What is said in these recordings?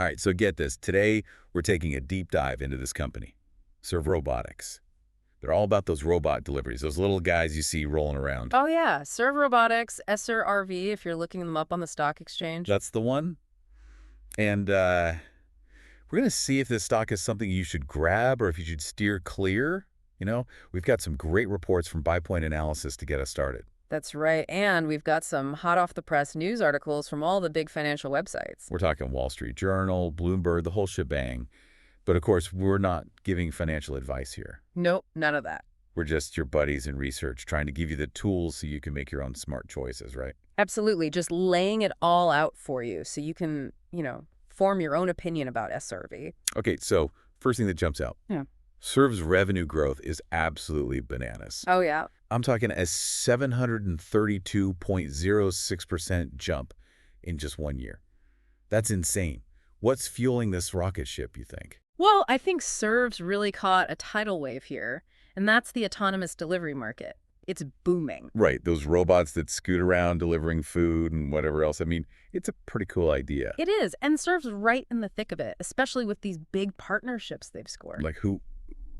All right, so get this. Today, we're taking a deep dive into this company, SERV Robotics. They're all about those robot deliveries, those little guys you see rolling around. Oh, yeah. SERV Robotics, SERV, if you're looking them up on the stock exchange. That's the one. And we're going to see if this stock is something you should grab or if you should steer clear. We've got some great reports from Buy Point Analysis to get us started. That's right. And we've got some hot-off-the-press news articles from all the big financial websites. We're talking Wall Street Journal, Bloomberg, the whole shebang. But of course, we're not giving financial advice here. Nope, none of that. We're just your buddies in research trying to give you the tools so you can make your own smart choices, right? Absolutely. Just laying it all out for you so you can, form your own opinion about SRV. Okay, so first thing that jumps out. Yeah. SERV's revenue growth is absolutely bananas. Oh, yeah. I'm talking a 732.06% jump in just 1 year. That's insane. What's fueling this rocket ship, you think? Well, I think SERV's really caught a tidal wave here, and that's the autonomous delivery market. It's booming. Right, those robots that scoot around delivering food and whatever else. I mean, it's a pretty cool idea. It is, and SERV's right in the thick of it, especially with these big partnerships they've scored. Like who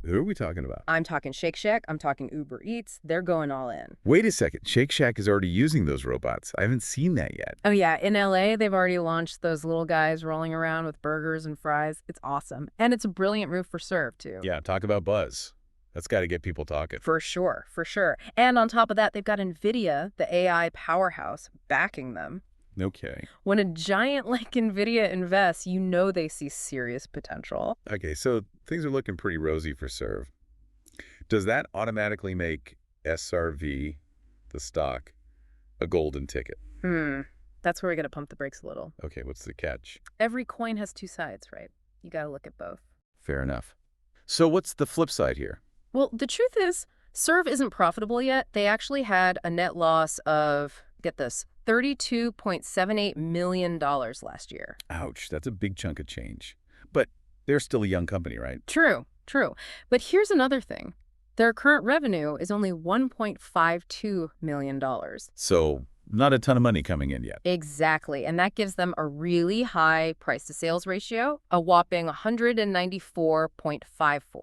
are we talking about? I'm talking Shake Shack, I'm talking Uber Eats. They're going all in. Wait a second. Shake Shack is already using those robots. I haven't seen that yet. Oh, yeah. In LA, they've already launched those little guys rolling around with burgers and fries. It's awesome. And it's a brilliant move for Serve, too. Yeah, talk about buzz. That's got to get people talking. For sure, for sure. And on top of that, they've got NVIDIA, the AI powerhouse, backing them. Okay. When a giant like NVIDIA invests, you know they see serious potential. Okay, so things are looking pretty rosy for Serve. Does that automatically make SRV, the stock, a golden ticket? That's where we got to pump the brakes a little. Okay, what's the catch? Every coin has two sides, right? You got to look at both. Fair enough. So what's the flip side here? Well, the truth is, Serve isn't profitable yet. They actually had a net loss of, get this, $32.78 million last year. Ouch, that's a big chunk of change. But they're still a young company, right? True, true. But here's another thing. Their current revenue is only $1.52 million. So not a ton of money coming in yet. Exactly. And that gives them a really high price-to-sales ratio, a whopping 194.54.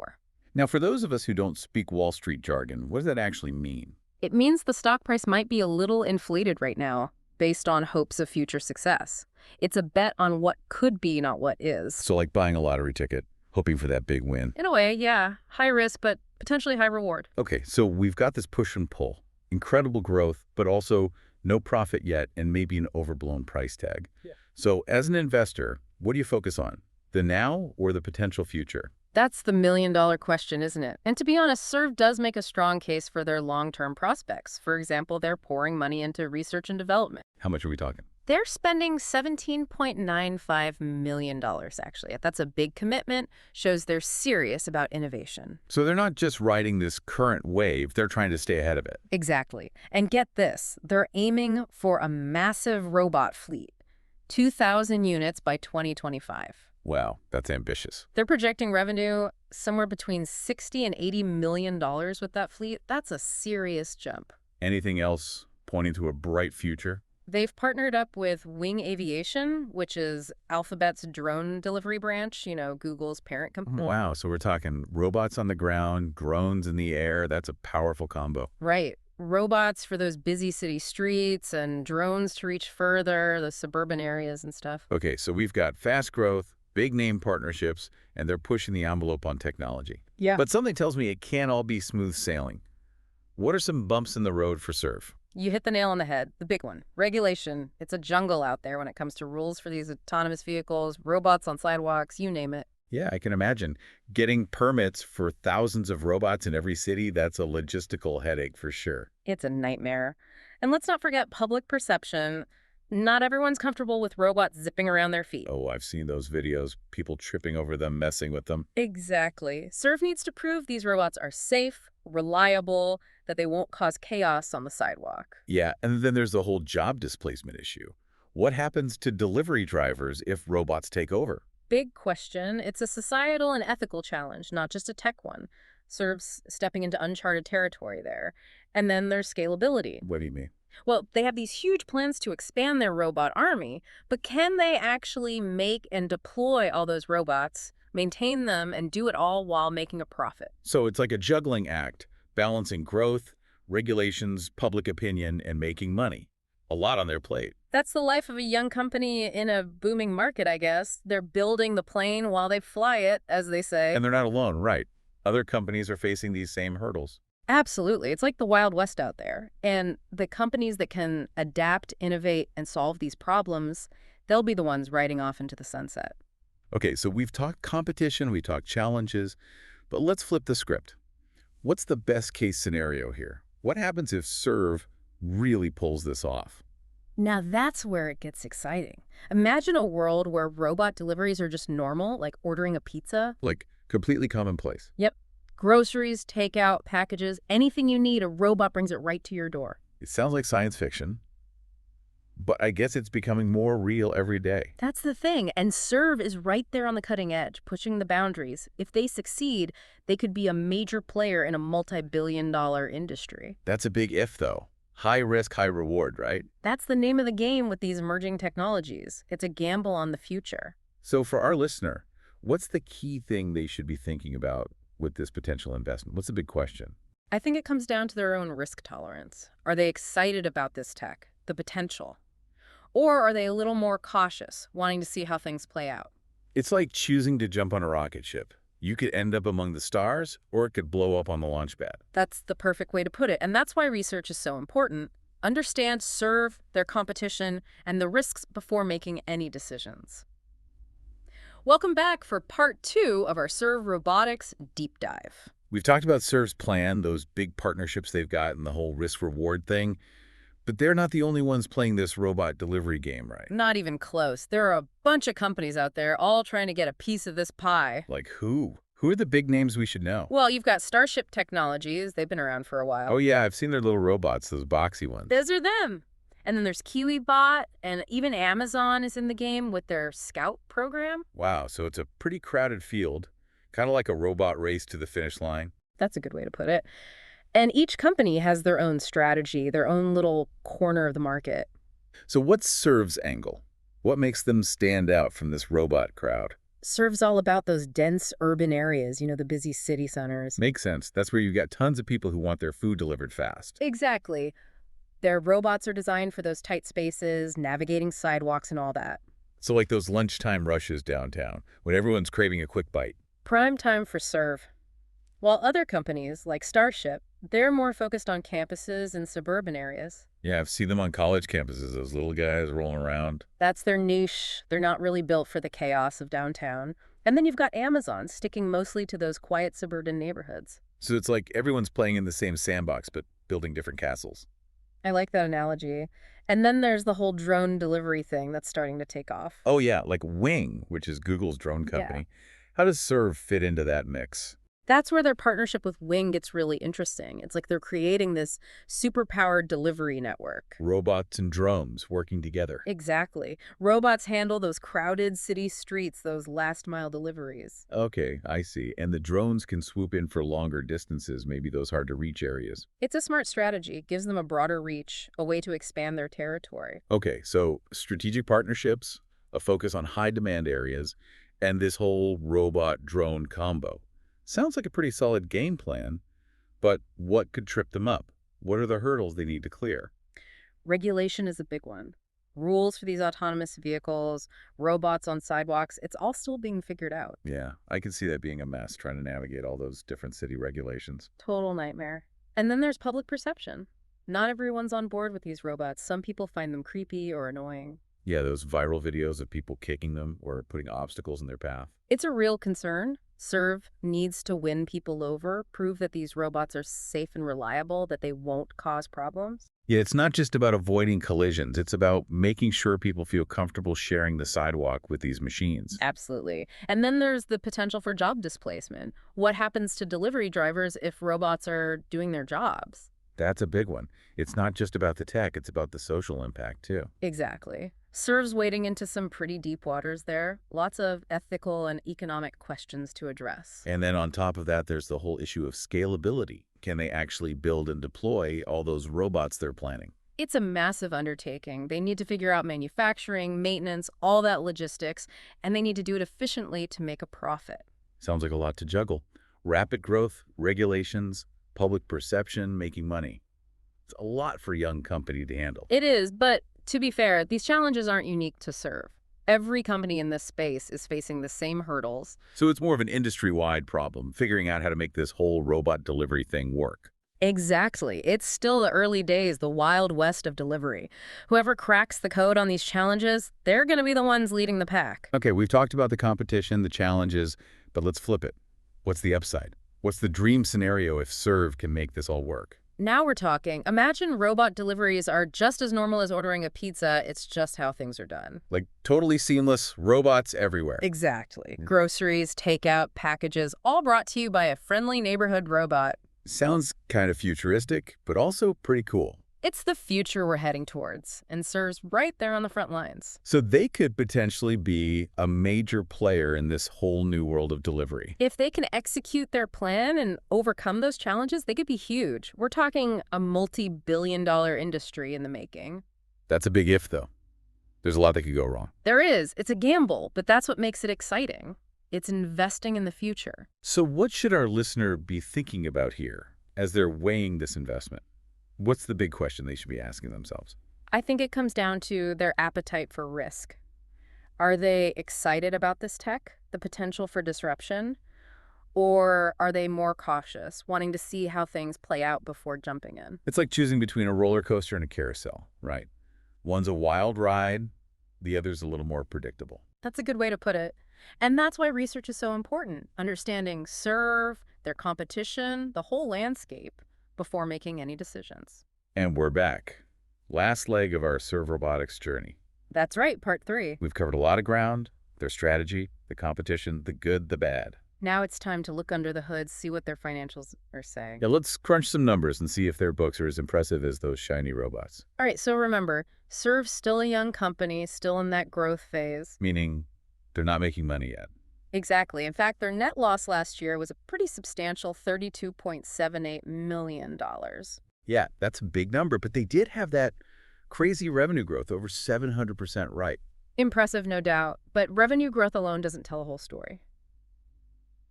Now, for those of us who don't speak Wall Street jargon, what does that actually mean? It means the stock price might be a little inflated right now, based on hopes of future success. It's a bet on what could be, not what is. So like buying a lottery ticket, hoping for that big win. In a way, yeah. High risk, but potentially high reward. Okay, so we've got this push and pull. Incredible growth, but also no profit yet and maybe an overblown price tag. Yeah. So as an investor, what do you focus on? The now or the potential future? That's the million-dollar question, isn't it? And to be honest, Serve does make a strong case for their long-term prospects. For example, they're pouring money into research and development. How much are we talking? They're spending $17.95 million, actually. That's a big commitment, shows they're serious about innovation. So they're not just riding this current wave, they're trying to stay ahead of it. Exactly. And get this, they're aiming for a massive robot fleet, 2,000 units by 2025. Wow, that's ambitious. They're projecting revenue somewhere between $60 and $80 million with that fleet. That's a serious jump. Anything else pointing to a bright future? They've partnered up with Wing Aviation, which is Alphabet's drone delivery branch, Google's parent company. Wow, so we're talking robots on the ground, drones in the air. That's a powerful combo. Right. Robots for those busy city streets and drones to reach further, the suburban areas and stuff. Okay, so we've got fast growth, big name partnerships, and they're pushing the envelope on technology. Yeah. But something tells me it can't all be smooth sailing. What are some bumps in the road for Serve? You hit the nail on the head. The big one. Regulation. It's a jungle out there when it comes to rules for these autonomous vehicles, robots on sidewalks, you name it. Yeah, I can imagine. Getting permits for thousands of robots in every city, that's a logistical headache for sure. It's a nightmare. And let's not forget public perception. Not everyone's comfortable with robots zipping around their feet. Oh, I've seen those videos, people tripping over them, messing with them. Exactly. Serve needs to prove these robots are safe, reliable, that they won't cause chaos on the sidewalk. Yeah, and then there's the whole job displacement issue. What happens to delivery drivers if robots take over? Big question. It's a societal and ethical challenge, not just a tech one. Serve's stepping into uncharted territory there. And then there's scalability. What do you mean? Well, they have these huge plans to expand their robot army, but can they actually make and deploy all those robots, maintain them, and do it all while making a profit? So it's like a juggling act, balancing growth, regulations, public opinion, and making money. A lot on their plate. That's the life of a young company in a booming market, I guess. They're building the plane while they fly it, as they say. And they're not alone, right? Other companies are facing these same hurdles. Absolutely. It's like the Wild West out there. And the companies that can adapt, innovate, and solve these problems, they'll be the ones riding off into the sunset. Okay, so we've talked competition, we talked challenges, but let's flip the script. What's the best case scenario here? What happens if SERV really pulls this off? Now that's where it gets exciting. Imagine a world where robot deliveries are just normal, like ordering a pizza. Like, completely commonplace. Yep. Groceries, takeout, packages, anything you need, a robot brings it right to your door. It sounds like science fiction, but I guess it's becoming more real every day. That's the thing. And SERV is right there on the cutting edge, pushing the boundaries. If they succeed, they could be a major player in a multi-billion-dollar industry. That's a big if, though. High risk, high reward, right? That's the name of the game with these emerging technologies. It's a gamble on the future. So for our listener, what's the key thing they should be thinking about with this potential investment? What's the big question? I think it comes down to their own risk tolerance. Are they excited about this tech, the potential? Or are they a little more cautious, wanting to see how things play out? It's like choosing to jump on a rocket ship. You could end up among the stars, or it could blow up on the launch pad. That's the perfect way to put it. And that's why research is so important. Understand, SERV, their competition, and the risks before making any decisions. Welcome back for part 2 of our SERV Robotics Deep Dive. We've talked about SERV's plan, those big partnerships they've got, and the whole risk-reward thing. But they're not the only ones playing this robot delivery game, right? Not even close. There are a bunch of companies out there all trying to get a piece of this pie. Like who? Who are the big names we should know? Well, you've got Starship Technologies. They've been around for a while. Oh, yeah, I've seen their little robots, those boxy ones. Those are them. And then there's KiwiBot, and even Amazon is in the game with their Scout program. Wow, so it's a pretty crowded field, kind of like a robot race to the finish line. That's a good way to put it. And each company has their own strategy, their own little corner of the market. So what's SERV's angle? What makes them stand out from this robot crowd? SERV's all about those dense urban areas, the busy city centers. Makes sense. That's where you've got tons of people who want their food delivered fast. Exactly. Their robots are designed for those tight spaces, navigating sidewalks and all that. So like those lunchtime rushes downtown, when everyone's craving a quick bite. Prime time for SERV. While other companies, like Starship, they're more focused on campuses and suburban areas. Yeah, I've seen them on college campuses, those little guys rolling around. That's their niche. They're not really built for the chaos of downtown. And then you've got Amazon sticking mostly to those quiet suburban neighborhoods. So it's like everyone's playing in the same sandbox, but building different castles. I like that analogy. And then there's the whole drone delivery thing that's starting to take off. Oh yeah, like Wing, which is Google's drone company. How does SERV fit into that mix? That's where their partnership with Wing gets really interesting. It's like they're creating this super-powered delivery network. Robots and drones working together. Exactly. Robots handle those crowded city streets, those last-mile deliveries. Okay, I see. And the drones can swoop in for longer distances, maybe those hard-to-reach areas. It's a smart strategy. It gives them a broader reach, a way to expand their territory. Okay, so strategic partnerships, a focus on high-demand areas, and this whole robot-drone combo. Sounds like a pretty solid game plan, but what could trip them up? What are the hurdles they need to clear? Regulation is a big one. Rules for these autonomous vehicles, robots on sidewalks, it's all still being figured out. Yeah, I can see that being a mess, trying to navigate all those different city regulations. Total nightmare. And then there's public perception. Not everyone's on board with these robots. Some people find them creepy or annoying. Yeah, those viral videos of people kicking them or putting obstacles in their path. It's a real concern. SERV needs to win people over, prove that these robots are safe and reliable, that they won't cause problems. Yeah, it's not just about avoiding collisions. It's about making sure people feel comfortable sharing the sidewalk with these machines. Absolutely. And then there's the potential for job displacement. What happens to delivery drivers if robots are doing their jobs? That's a big one. It's not just about the tech, it's about the social impact, too. Exactly. SERV's wading into some pretty deep waters there. Lots of ethical and economic questions to address. And then on top of that, there's the whole issue of scalability. Can they actually build and deploy all those robots they're planning? It's a massive undertaking. They need to figure out manufacturing, maintenance, all that logistics, and they need to do it efficiently to make a profit. Sounds like a lot to juggle. Rapid growth, regulations, public perception, making money. It's a lot for a young company to handle. It is, but to be fair, these challenges aren't unique to SERV. Every company in this space is facing the same hurdles. So it's more of an industry-wide problem, figuring out how to make this whole robot delivery thing work. Exactly. It's still the early days, the wild west of delivery. Whoever cracks the code on these challenges, they're going to be the ones leading the pack. Okay, we've talked about the competition, the challenges, but let's flip it. What's the upside? What's the dream scenario if SERV can make this all work? Now we're talking. Imagine robot deliveries are just as normal as ordering a pizza. It's just how things are done. Like totally seamless, robots everywhere. Exactly. Groceries, takeout, packages, all brought to you by a friendly neighborhood robot. Sounds kind of futuristic, but also pretty cool. It's the future we're heading towards, and SERV's right there on the front lines. So they could potentially be a major player in this whole new world of delivery. If they can execute their plan and overcome those challenges, they could be huge. We're talking a multi-billion-dollar industry in the making. That's a big if, though. There's a lot that could go wrong. There is. It's a gamble, but that's what makes it exciting. It's investing in the future. So what should our listener be thinking about here as they're weighing this investment? What's the big question they should be asking themselves? I think it comes down to their appetite for risk. Are they excited about this tech, the potential for disruption? Or are they more cautious, wanting to see how things play out before jumping in? It's like choosing between a roller coaster and a carousel, right? One's a wild ride, the other's a little more predictable. That's a good way to put it. And that's why research is so important, understanding SERV, their competition, the whole landscape, before making any decisions. And we're back. Last leg of our SERV Robotics journey. That's right, part 3. We've covered a lot of ground, their strategy, the competition, the good, the bad. Now it's time to look under the hood, see what their financials are saying. Yeah, let's crunch some numbers and see if their books are as impressive as those shiny robots. All right, so remember, SERV's still a young company, still in that growth phase. Meaning they're not making money yet. Exactly. In fact, their net loss last year was a pretty substantial $32.78 million. Yeah, that's a big number, but they did have that crazy revenue growth, over 700%, right? Impressive, no doubt, but revenue growth alone doesn't tell a whole story.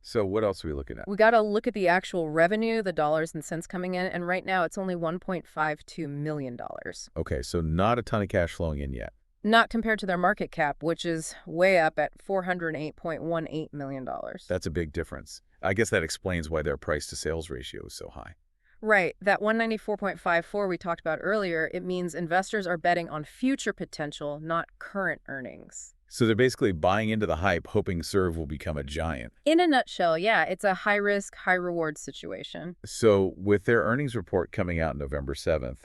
So what else are we looking at? We got to look at the actual revenue, the dollars and cents coming in, and right now it's only $1.52 million. Okay, so not a ton of cash flowing in yet. Not compared to their market cap, which is way up at $408.18 million. That's a big difference. I guess that explains why their price-to-sales ratio is so high. Right. That 194.54 we talked about earlier, it means investors are betting on future potential, not current earnings. So they're basically buying into the hype, hoping SERV will become a giant. In a nutshell, yeah, it's a high-risk, high-reward situation. So with their earnings report coming out November 7th,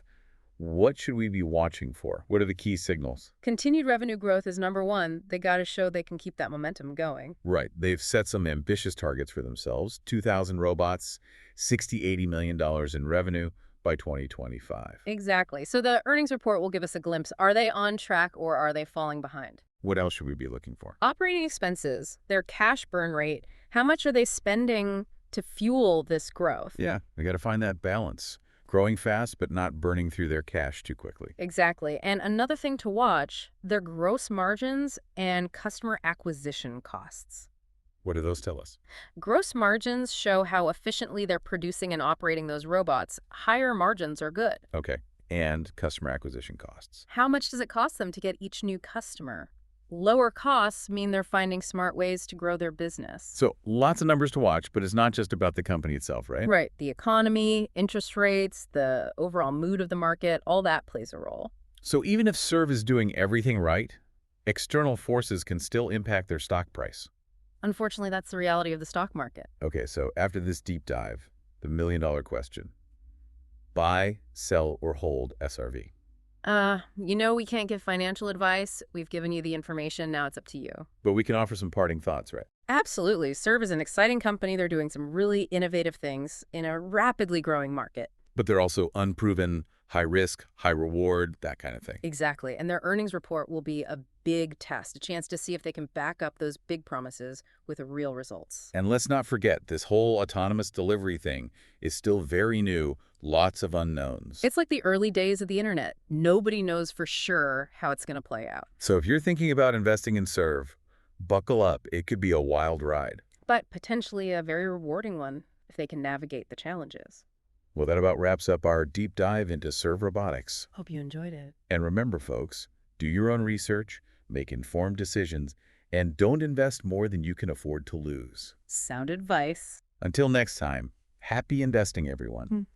what should we be watching for? What are the key signals? Continued revenue growth is number one. They got to show they can keep that momentum going. Right. They've set some ambitious targets for themselves. 2,000 robots, $60–80 million in revenue by 2025. Exactly. So the earnings report will give us a glimpse. Are they on track or are they falling behind? What else should we be looking for? Operating expenses, their cash burn rate. How much are they spending to fuel this growth? Yeah, we got to find that balance. Growing fast, but not burning through their cash too quickly. Exactly. And another thing to watch, their gross margins and customer acquisition costs. What do those tell us? Gross margins show how efficiently they're producing and operating those robots. Higher margins are good. Okay. And customer acquisition costs. How much does it cost them to get each new customer? Lower costs mean they're finding smart ways to grow their business. So lots of numbers to watch, but it's not just about the company itself, right? Right. The economy, interest rates, the overall mood of the market, all that plays a role. So even if SERV is doing everything right, external forces can still impact their stock price. Unfortunately, that's the reality of the stock market. Okay, so after this deep dive, the million-dollar question. Buy, sell, or hold SRV? We can't give financial advice. We've given you the information. Now it's up to you. But we can offer some parting thoughts, right? Absolutely. SERV is an exciting company. They're doing some really innovative things in a rapidly growing market. But they're also unproven, high risk, high reward, that kind of thing. Exactly. And their earnings report will be a big test, a chance to see if they can back up those big promises with real results. And let's not forget, this whole autonomous delivery thing is still very new, lots of unknowns. It's like the early days of the internet. Nobody knows for sure how it's going to play out. So if you're thinking about investing in SERV, buckle up. It could be a wild ride. But potentially a very rewarding one if they can navigate the challenges. Well, that about wraps up our deep dive into SERV robotics. Hope you enjoyed it. And remember, folks, do your own research, make informed decisions, and don't invest more than you can afford to lose. Sound advice. Until next time, happy investing, everyone.